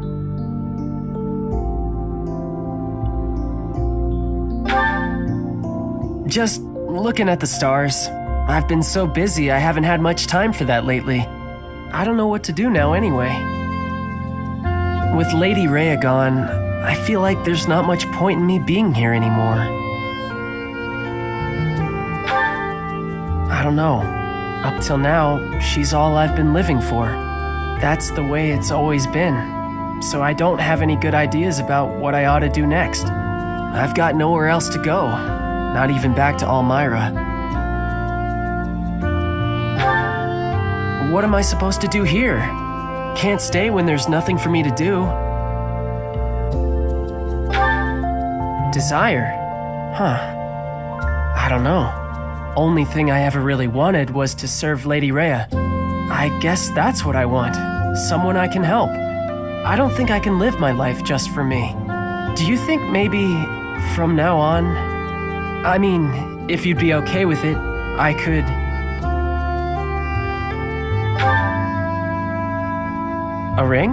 Just looking at the stars. I've been so busy I haven't had much time for that lately. I don't know what to do now anyway. With Lady Rhea gone, I feel like there's not much point in me being here anymore. I don't know. Up till now, she's all I've been living for. That's the way it's always been. So I don't have any good ideas about what I ought to do next. I've got nowhere else to go, not even back to Almyra. What am I supposed to do here? Can't stay when there's nothing for me to do. Desire? Huh. I don't know. Only thing I ever really wanted was to serve Lady Rhea. I guess that's what I want. Someone I can help. I don't think I can live my life just for me. Do you think maybe from now on... I mean, if you'd be okay with it, I could... A ring?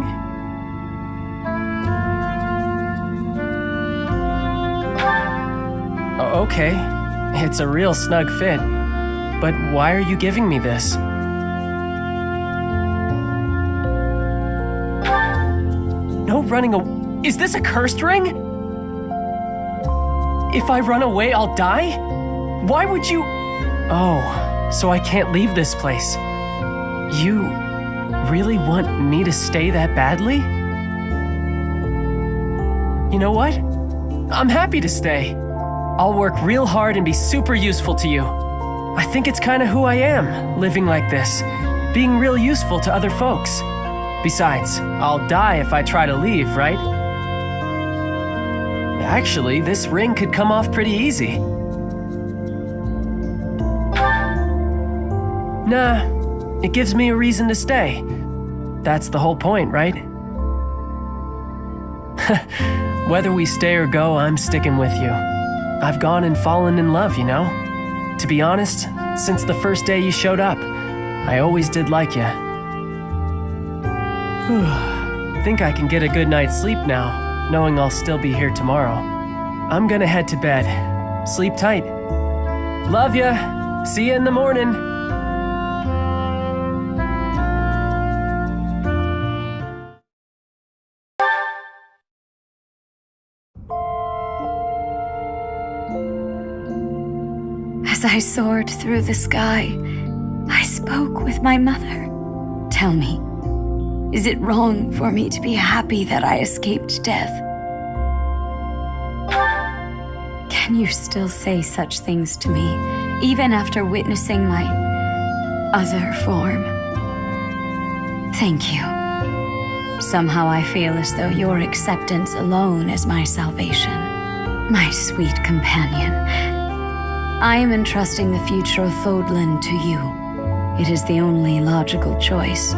Okay, it's a real snug fit. But why are you giving me this? No running away. Is this a cursed ring? If I run away, I'll die? Why would you... Oh, so I can't leave this place. You really want me to stay that badly? You know what? I'm happy to stay. I'll work real hard and be super useful to you. I think it's kind of who I am, living like this, being real useful to other folks. Besides, I'll die if I try to leave, right? Actually, this ring could come off pretty easy. Nah, it gives me a reason to stay. That's the whole point, right? Whether we stay or go, I'm sticking with you. I've gone and fallen in love, you know? To be honest, since the first day you showed up, I always did like you. Think I can get a good night's sleep now, knowing I'll still be here tomorrow. I'm gonna head to bed. Sleep tight. Love ya. See ya in the morning. As I soared through the sky, I spoke with my mother. Tell me, Is it wrong for me to be happy that I escaped death? Can you still say such things to me, even after witnessing my other form? Thank you. Somehow I feel as though your acceptance alone is my salvation. My sweet companion, I am entrusting the future of Fodlan to you. It is the only logical choice,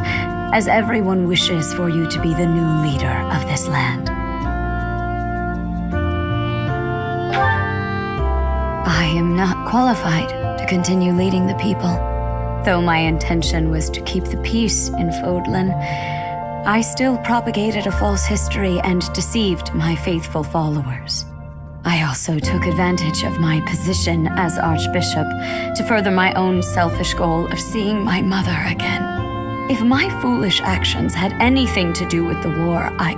as everyone wishes for you to be the new leader of this land. I am not qualified to continue leading the people. Though my intention was to keep the peace in Fodlan, I still propagated a false history and deceived my faithful followers. I also took advantage of my position as Archbishop to further my own selfish goal of seeing my mother again. If my foolish actions had anything to do with the war, I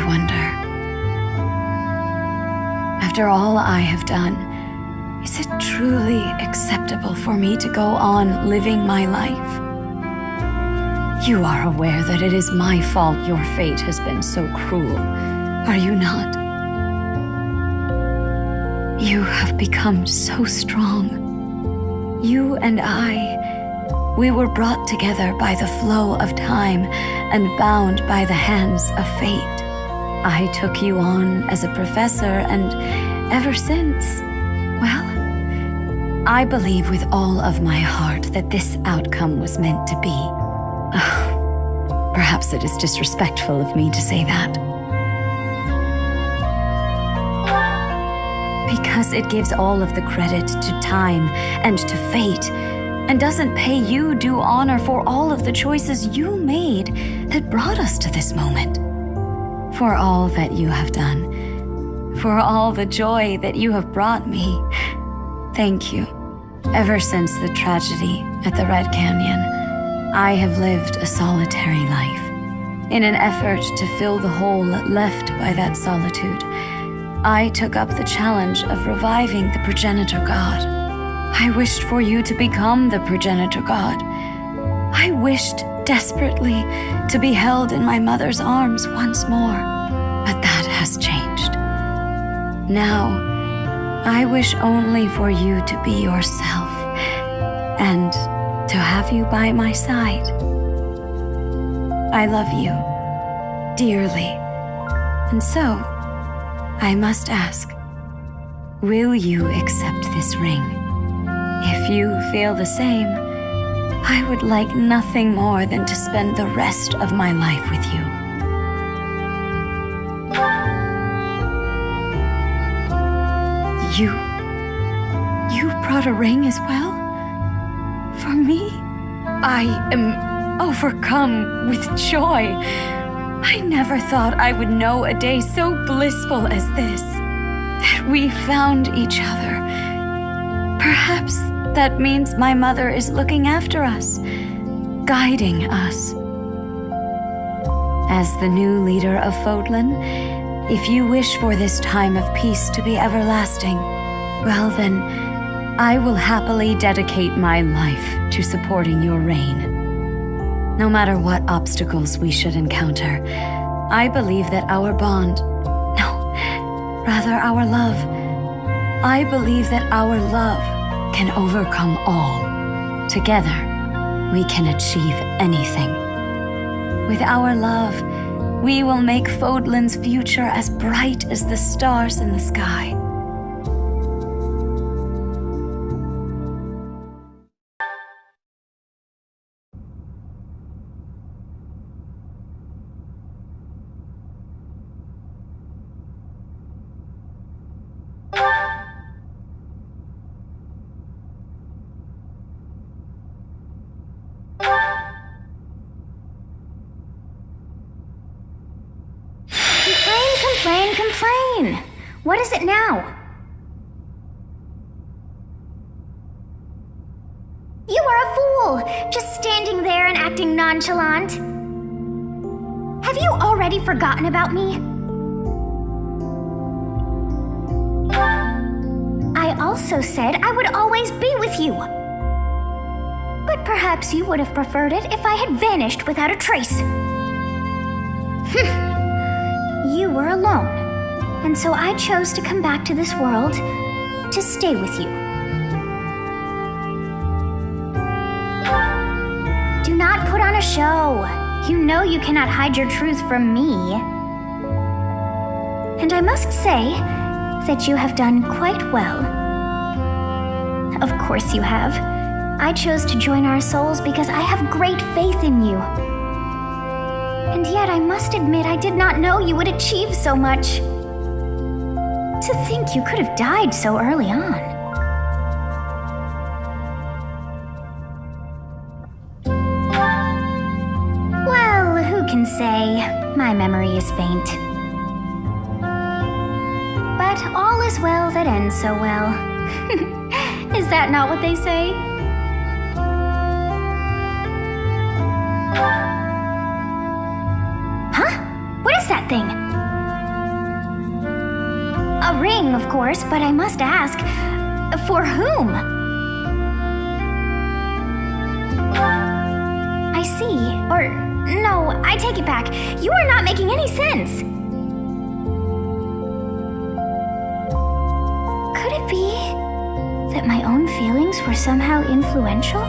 wonder, after all I have done, is it truly acceptable for me to go on living my life? You are aware that it is my fault your fate has been so cruel, are you not? You have become so strong. You and I, we were brought together by the flow of time and bound by the hands of fate. I took you on as a professor, and ever since, well, I believe with all of my heart that this outcome was meant to be. Perhaps it is disrespectful of me to say that. Because it gives all of the credit to time and to fate, and doesn't pay you due honor for all of the choices you made that brought us to this moment. For all that you have done, for all the joy that you have brought me, thank you. Ever since the tragedy at the Red Canyon, I have lived a solitary life. In an effort to fill the hole left by that solitude, I took up the challenge of reviving the progenitor god. I wished for you to become the progenitor god. I wished desperately to be held in my mother's arms once more, but that has changed. Now, I wish only for you to be yourself, and to have you by my side. I love you dearly, and so I must ask, will you accept this ring? If you feel the same, I would like nothing more than to spend the rest of my life with you. You brought a ring as well? For me? I am overcome with joy. I never thought I would know a day so blissful as this, that we found each other. Perhaps that means my mother is looking after us, guiding us. As the new leader of Fodlan, if you wish for this time of peace to be everlasting, well then, I will happily dedicate my life to supporting your reign. No matter what obstacles we should encounter, I believe that our bond, our love, I believe that our love can overcome all. Together, we can achieve anything. With our love, we will make Fodlan's future as bright as the stars in the sky. Complain! What is it now? You are a fool! Just standing there and acting nonchalant. Have you already forgotten about me? I also said I would always be with you. But perhaps you would have preferred it if I had vanished without a trace. You were alone, and so I chose to come back to this world to stay with you. Do not put on a show. You know you cannot hide your truth from me. And I must say that you have done quite well. Of course you have. I chose to join our souls because I have great faith in you. And yet I must admit I did not know you would achieve so much. To think you could have died so early on. Well, who can say? My memory is faint. But all is well that ends so well. Is that not what they say? Huh? What is that thing? A ring, of course, but I must ask, for whom? I see, or no, I take it back. You are not making any sense. Could it be that my own feelings were somehow influential?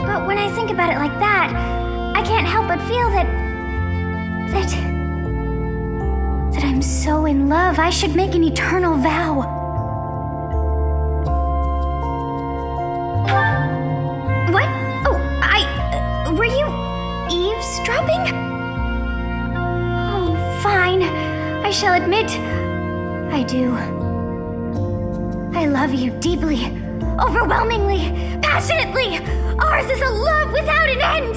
But when I think about it like that, I can't help but feel that I'm so in love, I should make an eternal vow. What? Oh, were you eavesdropping? Oh, fine. I shall admit, I do. I love you deeply, overwhelmingly, passionately. Ours is a love without an end.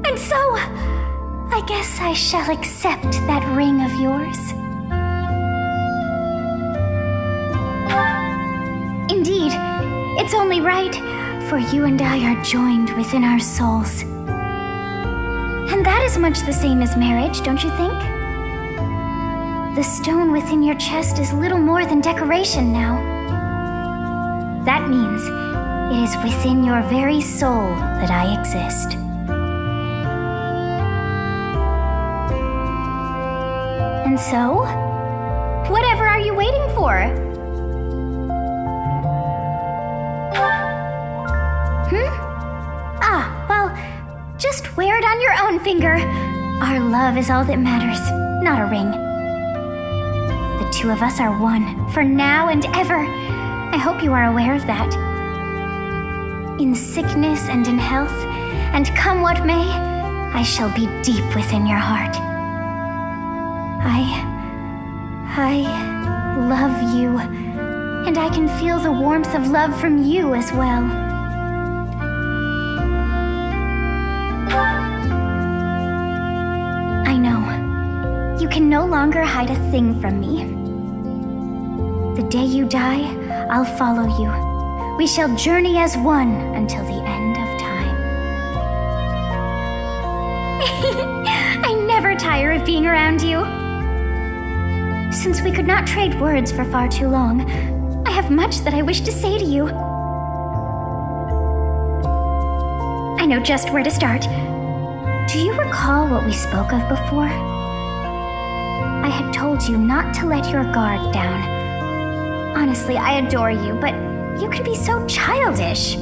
And so, I guess I shall accept that ring of yours. Indeed, it's only right, for you and I are joined within our souls. And that is much the same as marriage, don't you think? The stone within your chest is little more than decoration now. That means it is within your very soul that I exist. And so, whatever are you waiting for? Well, just wear it on your own finger. Our love is all that matters, not a ring. The two of us are one, for now and ever. I hope you are aware of that. In sickness and in health, and come what may, I shall be deep within your heart. I love you, and I can feel the warmth of love from you as well. I know. You can no longer hide a thing from me. The day you die, I'll follow you. We shall journey as one until the end of time. I never tire of being around you. Since we could not trade words for far too long, I have much that I wish to say to you. I know just where to start. Do you recall what we spoke of before? I had told you not to let your guard down. Honestly, I adore you, but you can be so childish.